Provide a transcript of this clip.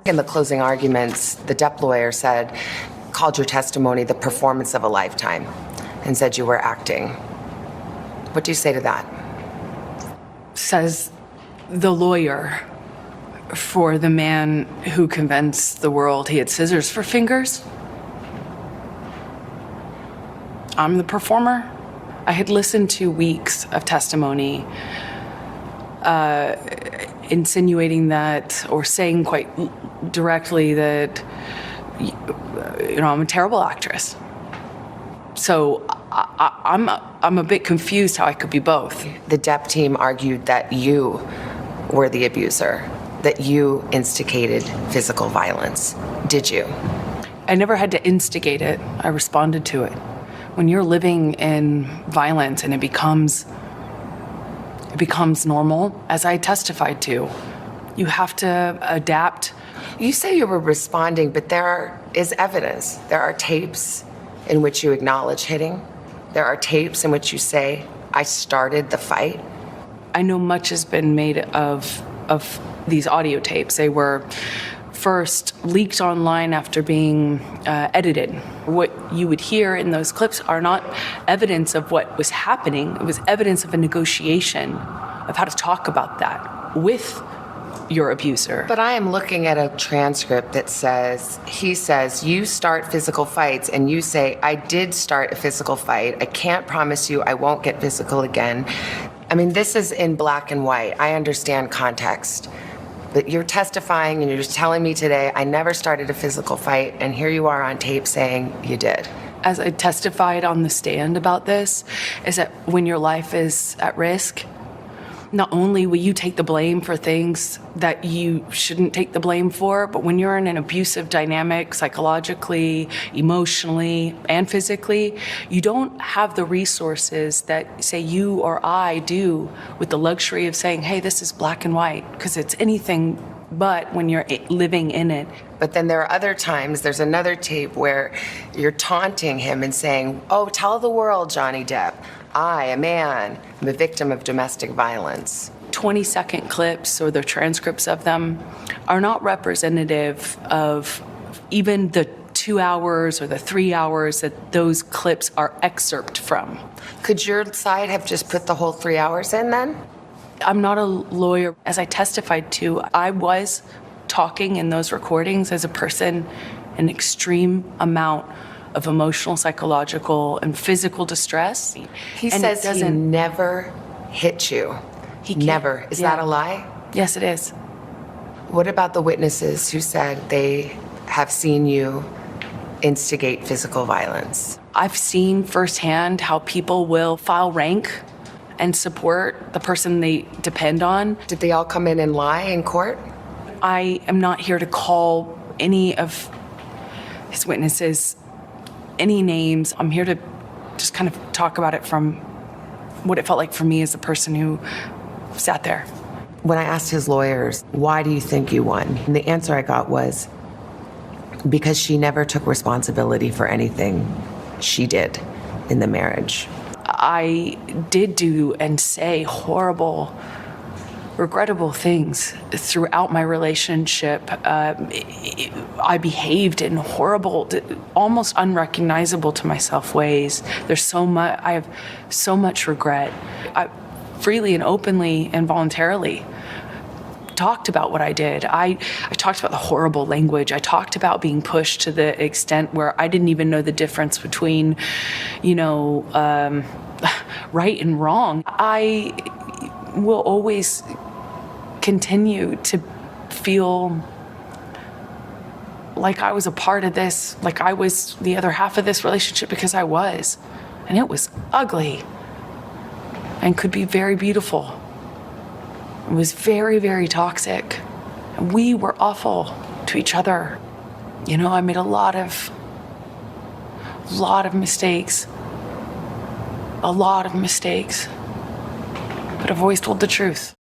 In the closing arguments, the Depp lawyer called your testimony the performance of a lifetime and said you were acting. What do you say to that? Says the lawyer for the man who convinced the world he had scissors for fingers. I'm the performer. I had listened to weeks of testimony insinuating that, or saying quite directly that, I'm a terrible actress. So I'm a bit confused how I could be both. The Depp team argued that you were the abuser, that you instigated physical violence. Did you? I never had to instigate it. I responded to it. When you're living in violence and it becomes normal, as I testified to, you have to adapt. You say you were responding, but there is evidence. There are tapes in which you acknowledge hitting. There are tapes in which you say, I started the fight. I know much has been made of these audio tapes. They were first leaked online after being edited. What you would hear in those clips are not evidence of what was happening. It was evidence of a negotiation of how to talk about that with your abuser. But I am looking at a transcript that he says, you start physical fights, and you say, I did start a physical fight. I can't promise you I won't get physical again. I mean, this is in black and white. I understand context. But you're testifying and you're just telling me today, I never started a physical fight, and here you are on tape saying you did. As I testified on the stand about this, is that when your life is at risk, not only will you take the blame for things that you shouldn't take the blame for, but when you're in an abusive dynamic, psychologically, emotionally, and physically, you don't have the resources that, say, you or I do with the luxury of saying, hey, this is black and white, because it's anything but when you're living in it. But then there are other times, there's another tape where you're taunting him and saying, oh, tell the world, Johnny Depp, I, a man, am a victim of domestic violence. 20-second clips, or the transcripts of them, are not representative of even the 2 hours or the 3 hours that those clips are excerpt from. Could your side have just put the whole 3 hours in then? I'm not a lawyer. As I testified to, I was talking in those recordings as a person in extreme amount of emotional, psychological, and physical distress. He says he never hit you. He can't. Never. Is that a lie? Yes, it is. What about the witnesses who said they have seen you instigate physical violence? I've seen firsthand how people will file rank and support the person they depend on. Did they all come in and lie in court? I am not here to call any of his witnesses any names. I'm here to just kind of talk about it from what it felt like for me as the person who sat there. When I asked his lawyers, why do you think you won? And the answer I got was, because she never took responsibility for anything she did in the marriage. I did do and say horrible, regrettable things throughout my relationship. I behaved in horrible, almost unrecognizable to myself ways. I have so much regret. I freely and openly and voluntarily talked about what I did. I talked about the horrible language. I talked about being pushed to the extent where I didn't even know the difference between, right and wrong. I will always continue to feel like I was a part of this, like I was the other half of this relationship, because I was. And it was ugly and could be very beautiful. It was very, very toxic. And we were awful to each other. I made a lot of mistakes. A lot of mistakes. But I've always told the truth.